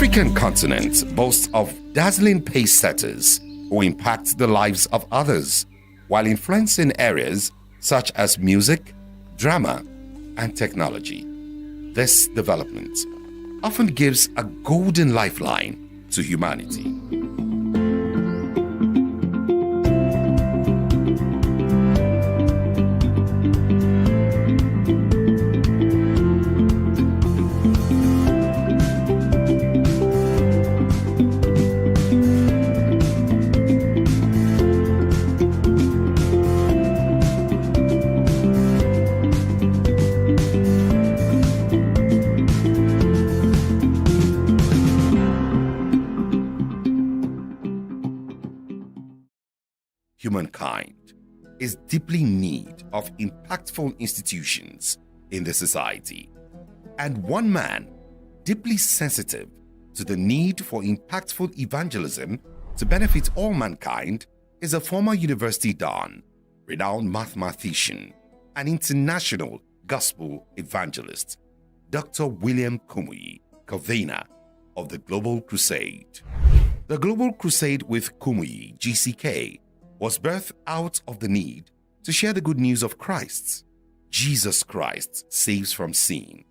African continent boasts of dazzling pace setters who impact the lives of others while influencing areas such as music, drama, and technology. This development often gives a golden lifeline to humanity. Humankind is deeply in need of impactful institutions in the society, and one man deeply sensitive to the need for impactful evangelism to benefit all mankind is a former university don, renowned mathematician, and international gospel evangelist, Dr. William Kumuyi, convener of the Global Crusade. The Global Crusade with Kumuyi, GCK, was birthed out of the need to share the good news of Christ. Jesus Christ saves from sin,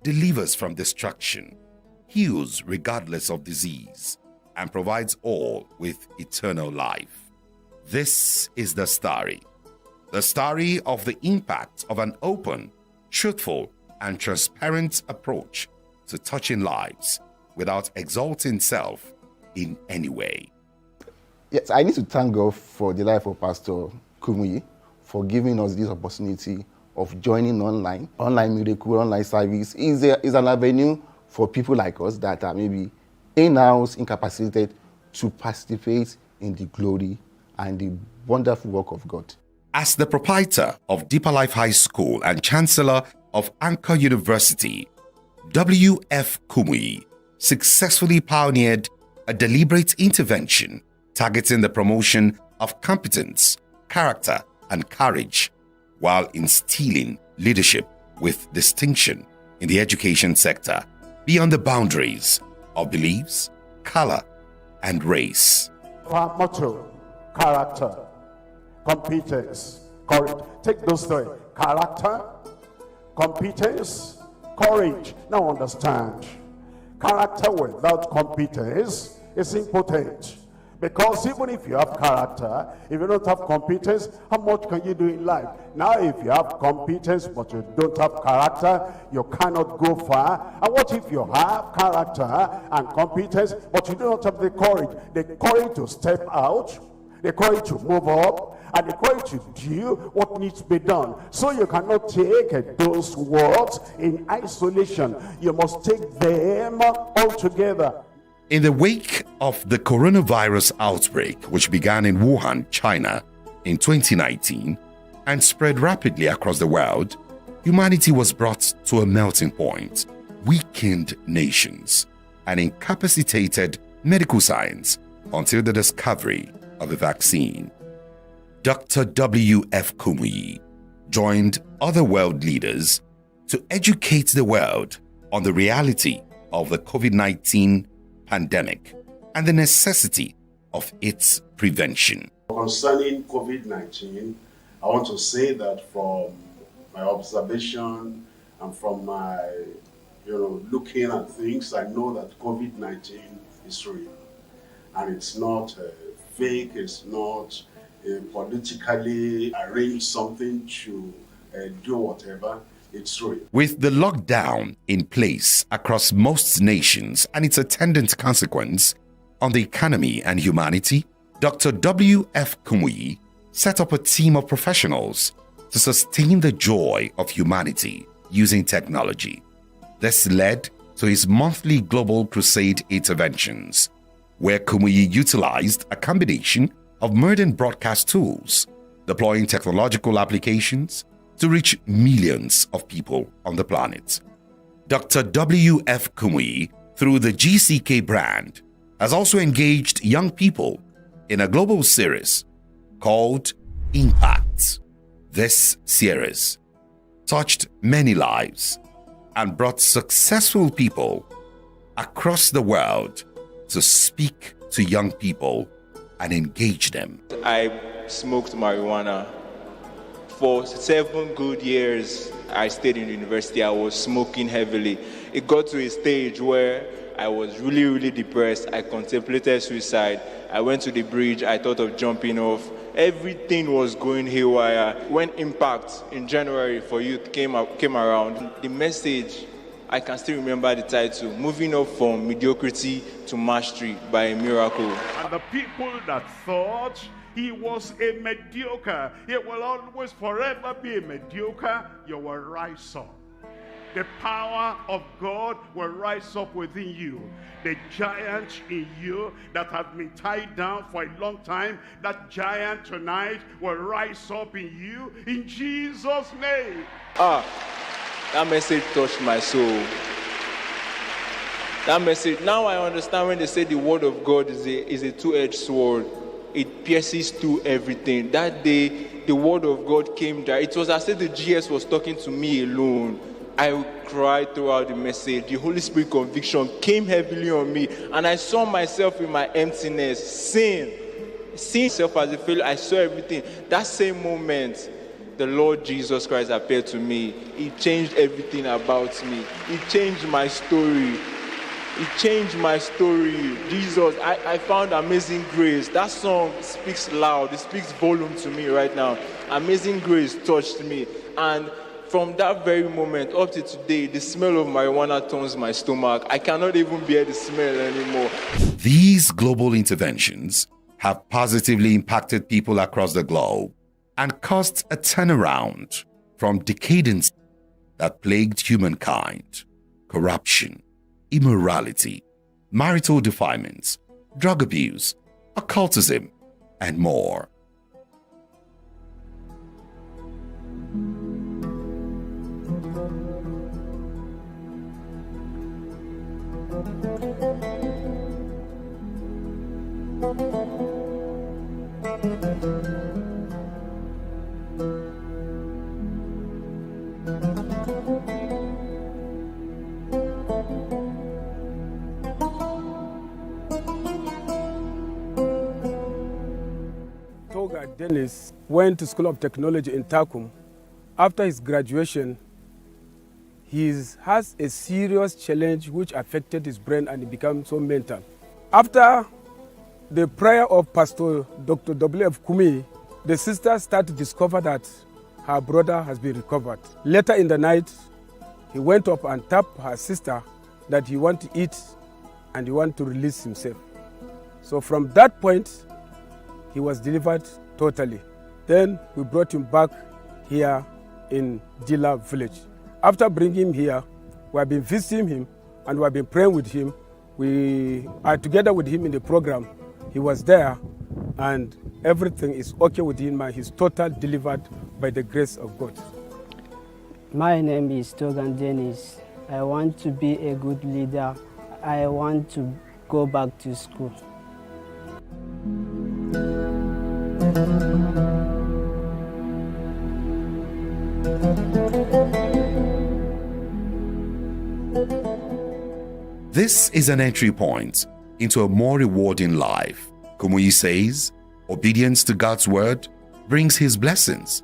delivers from destruction, heals regardless of disease, and provides all with eternal life. This is the story of the impact of an open, truthful, and transparent approach to touching lives without exalting self in any way. Yes, I need to thank God for the life of Pastor Kumuyi for giving us this opportunity of joining online miracle, online service is an avenue for people like us that are maybe in-house, incapacitated to participate in the glory and the wonderful work of God. As the proprietor of Deeper Life High School and Chancellor of Anchor University, W.F. Kumuyi successfully pioneered a deliberate intervention targeting the promotion of competence, character, and courage, while instilling leadership with distinction in the education sector beyond the boundaries of beliefs, color, and race. Our motto: character, competence, courage. Take those three: character, competence, courage. Now understand, character without competence is impotent. Because even if you have character, if you don't have competence, how much can you do in life? Now, if you have competence but you don't have character, you cannot go far. And what if you have character and competence but you do not have the courage to step out, the courage to move up, and the courage to do what needs to be done? So you cannot take those words in isolation. You must take them all together. In the wake of the coronavirus outbreak, which began in Wuhan, China, in 2019 and spread rapidly across the world, humanity was brought to a melting point. Weakened nations and incapacitated medical science until the discovery of a vaccine. Dr. W.F. Kumuyi joined other world leaders to educate the world on the reality of the COVID-19 pandemic and the necessity of its prevention. Concerning COVID-19, I want to say that from my observation and from my looking at things, I know that COVID-19 is real. And it's not fake, it's not politically arranged something to do whatever. It's real. With the lockdown in place across most nations and its attendant consequence on the economy and humanity, Dr. W.F. Kumuyi set up a team of professionals to sustain the joy of humanity using technology. This led to his monthly Global Crusade interventions, where Kumuyi utilized a combination of modern broadcast tools, deploying technological applications to reach millions of people on the planet. Dr. W.F. Kumuyi, through the GCK brand, has also engaged young people in a global series called Impact. This series touched many lives and brought successful people across the world to speak to young people and engage them. I smoked marijuana. For 7 good years, I stayed in university. I was smoking heavily. It got to a stage where I was really, really depressed. I contemplated suicide. I went to the bridge. I thought of jumping off. Everything was going haywire. When Impact in January for Youth came around, the message, I can still remember the title, Moving Up from Mediocrity to Mastery by a Miracle. And the people that thought he was a mediocre, he will always forever be a mediocre, you will rise up. The power of God will rise up within you. The giant in you that has been tied down for a long time, that giant tonight will rise up in you in Jesus' name. That message touched my soul. That message, now I understand when they say the word of God is a two-edged sword. It pierces through everything. That day, the word of God came down. It was as if the GS was talking to me alone. I cried throughout the message. The Holy Spirit conviction came heavily on me, and I saw myself in my emptiness, seeing myself as a failure. I saw everything. That same moment, the Lord Jesus Christ appeared to me. He changed everything about me. He changed my story. He changed my story. Jesus, I found Amazing Grace. That song speaks loud. It speaks volume to me right now. Amazing Grace touched me. And from that very moment up to today, the smell of marijuana turns my stomach. I cannot even bear the smell anymore. These global interventions have positively impacted people across the globe and caused a turnaround from decadence that plagued humankind, corruption, immorality, marital defilements, drug abuse, occultism, and more. Dennis went to School of Technology in Takum. After his graduation, he has a serious challenge which affected his brain and he became so mental. After the prayer of Pastor Dr. W.F. Kumuyi, the sister started to discover that her brother has been recovered. Later in the night, he went up and tapped her sister that he wants to eat and he wants to release himself. So from that point, he was delivered totally. Then we brought him back here in Dila village. After bringing him here, we have been visiting him and we have been praying with him. We are together with him in the program. He was there and everything is okay with him and he's totally delivered by the grace of God. My name is Togan Dennis. I want to be a good leader. I want to go back to school. This is an entry point into a more rewarding life. Kumuyi says, obedience to God's word brings his blessings,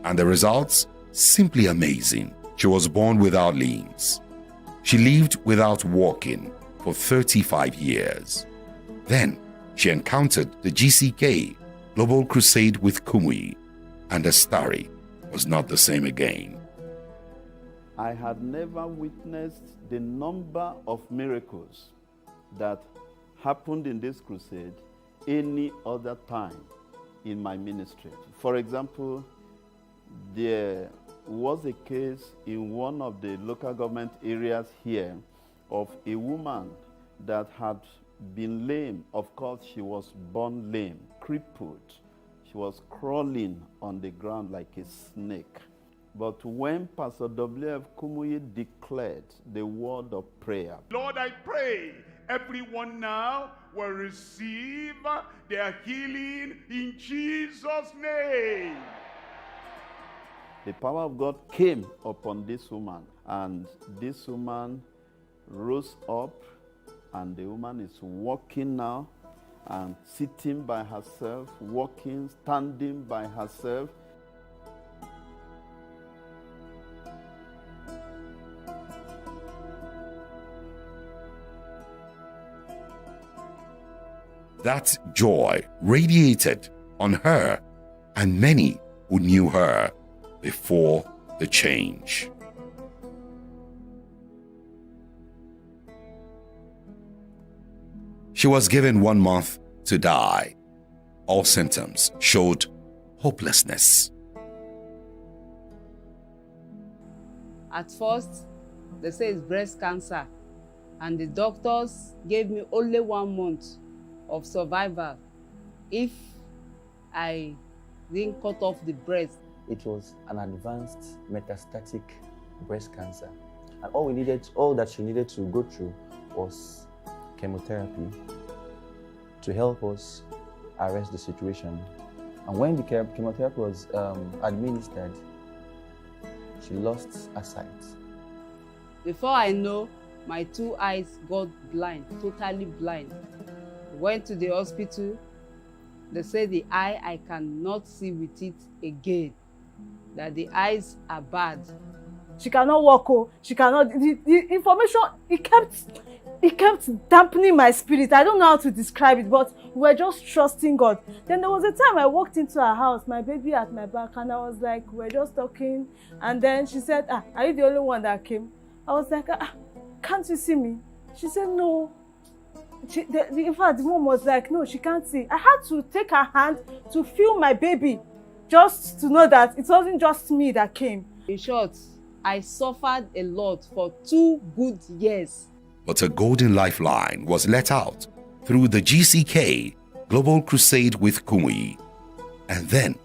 and the results simply amazing. She was born without limbs. She lived without walking for 35 years. Then she encountered the GCK Global Crusade with Kumuyi, and the story was not the same again. I had never witnessed the number of miracles that happened in this crusade any other time in my ministry. For example, there was a case in one of the local government areas here of a woman that had been lame. Of course, she was born lame, crippled. She was crawling on the ground like a snake. But when Pastor W.F. Kumuyi declared the word of prayer, Lord, I pray everyone now will receive their healing in Jesus' name. the power of God came upon this woman, and this woman rose up And the woman is walking now and sitting by herself, walking, standing by herself. That joy radiated on her and many who knew her before the change. She was given 1 month to die. All symptoms showed hopelessness. At first, they say it's breast cancer, and the doctors gave me only 1 month of survival if I didn't cut off the breast. It was an advanced metastatic breast cancer, and all that she needed to go through was chemotherapy to help us arrest the situation. And when the chemotherapy was administered, she lost her sight. Before I know, my 2 eyes got blind, totally blind. Went to the hospital. They say the eye, I cannot see with it again, that the eyes are bad. She cannot walk, she cannot, the information, it kept dampening my spirit. I don't know how to describe it, but we were just trusting God. Then there was a time I walked into her house, my baby at my back, and I was like, we're just talking. And then she said, are you the only one that came? I was like, can't you see me? She said, no. In fact, the mom was like, no, she can't see. I had to take her hand to feel my baby, just to know that it wasn't just me that came. In short, I suffered a lot for 2 good years. But a golden lifeline was let out through the GCK Global Crusade with Kumuyi. And then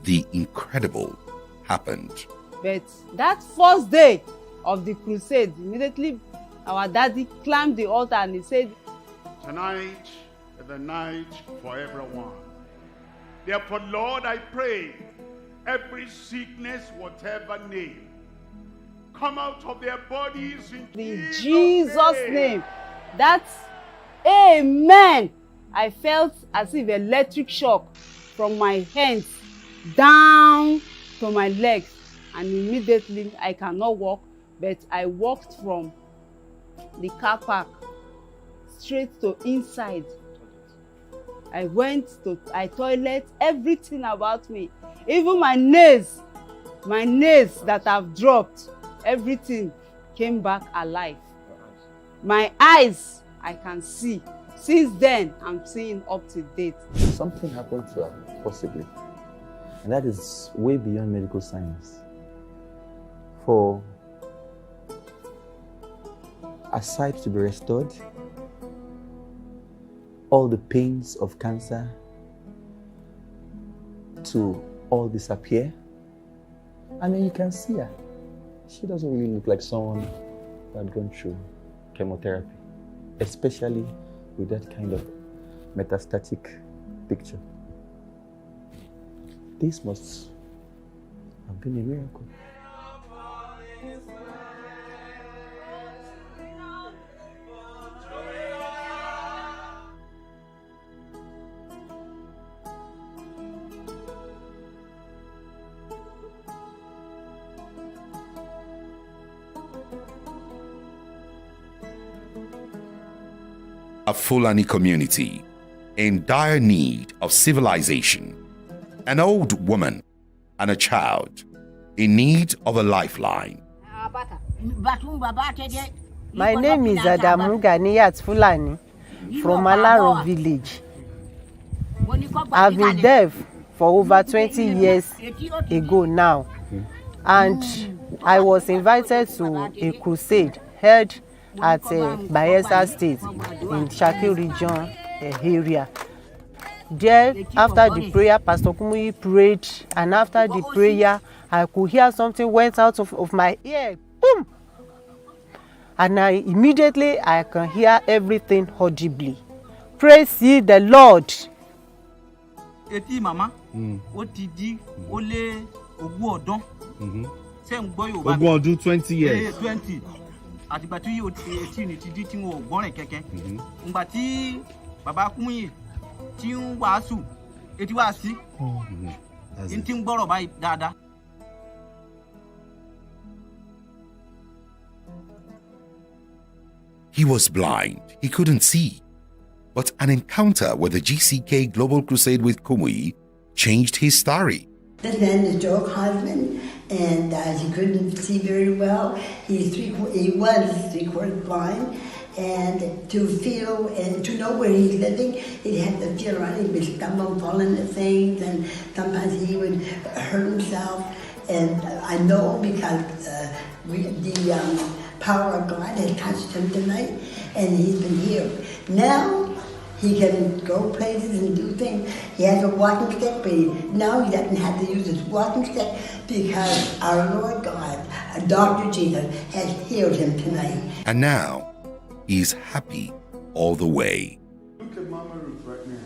the incredible happened. But that first day of the crusade, immediately our daddy climbed the altar and he said, tonight is the night for everyone. Therefore, Lord, I pray every sickness, whatever name, come out of their bodies in Jesus' name. That's amen. I felt as if electric shock from my hands down to my legs, and immediately I cannot walk, but I walked from the car park straight to inside. I went to a toilet, everything about me, even my nails that have dropped, everything came back alive. My eyes, I can see. Since then, I'm seeing up to date. Something happened to her, possibly. And that is way beyond medical science. For a sight to be restored, all the pains of cancer to all disappear, and then you can see her. She doesn't really look like someone who had gone through chemotherapy, especially with that kind of metastatic picture. This must have been a miracle. A Fulani community in dire need of civilization, an old woman and a child in need of a lifeline. My name is Adamu Ganiyat Fulani from Alaro village. I've been deaf for over 20 years ago now, and I was invited to a crusade held at Bayelsa State in Shaki region area. There, after the prayer, Pastor Kumuyi prayed, and after the prayer, I could hear something went out of my ear. Boom! And immediately I can hear everything audibly. Praise ye the Lord. Eti mama, o ti di o le ogún ọdún. Ṣé ń gbọ́ Yorùbá? Ogún ọdún 20 years. 20. àtìgbà tí etí ni ti di tí wọn ò gbọ́rìn kẹ́kẹ́ ìgbà tí bàbá Kumuyi tí ń wàásù etí wá sí n tí ń gbọ́rọ̀ báyìí dáadáa. He was blind, he couldn't see. But an encounter with the GCK Global Crusade with Kumuyi changed his story. This man is Joe Cosman, and he couldn't see very well. He was three-quarters blind, and to feel and to know where he's living, he'd have to feel around. He'd be stumbling, falling into things, and sometimes he would hurt himself. And I know because the power of God has touched him tonight, and he's been healed. Now he can go places and do things. He has a walking stick, but now he doesn't have to use his walking stick because our Lord God, Dr. Jesus, has healed him tonight. And now he's happy all the way. Look at Mama Ruth right now.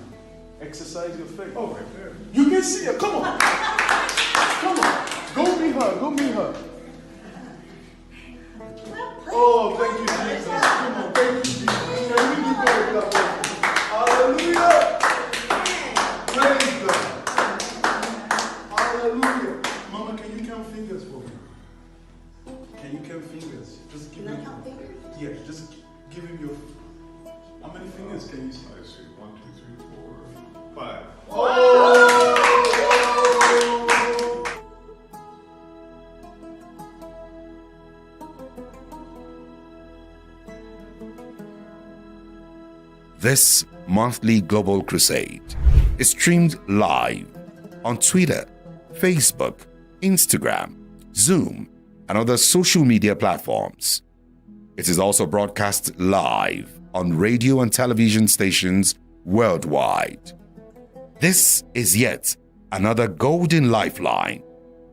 Exercise your faith. Oh, right there. You can see her. Come on. Come on. Go meet her. Go meet her. Oh, thank you, Jesus. Come on, thank you, Jesus. Can we give God a clap? Hallelujah. Praise God. Hallelujah. Mama, can you count fingers for me? Can you count fingers? Just give me. Can I count fingers? Yeah, just give him your. How many fingers can you see? I see 1, 2, 3, 4, 5. Oh! This monthly Global Crusade is streamed live on Twitter, Facebook, Instagram, Zoom, and other social media platforms. It is also broadcast live on radio and television stations worldwide. This is yet another golden lifeline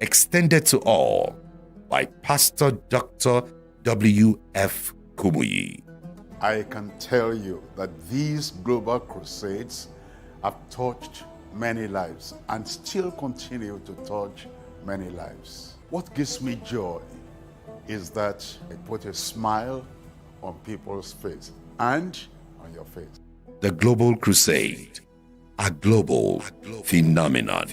extended to all by Pastor Dr. W.F. Kumuyi. I can tell you that these global crusades have touched many lives and still continue to touch many lives. What gives me joy is that it put a smile on people's face and on your face. The Global Crusade, a global phenomenon.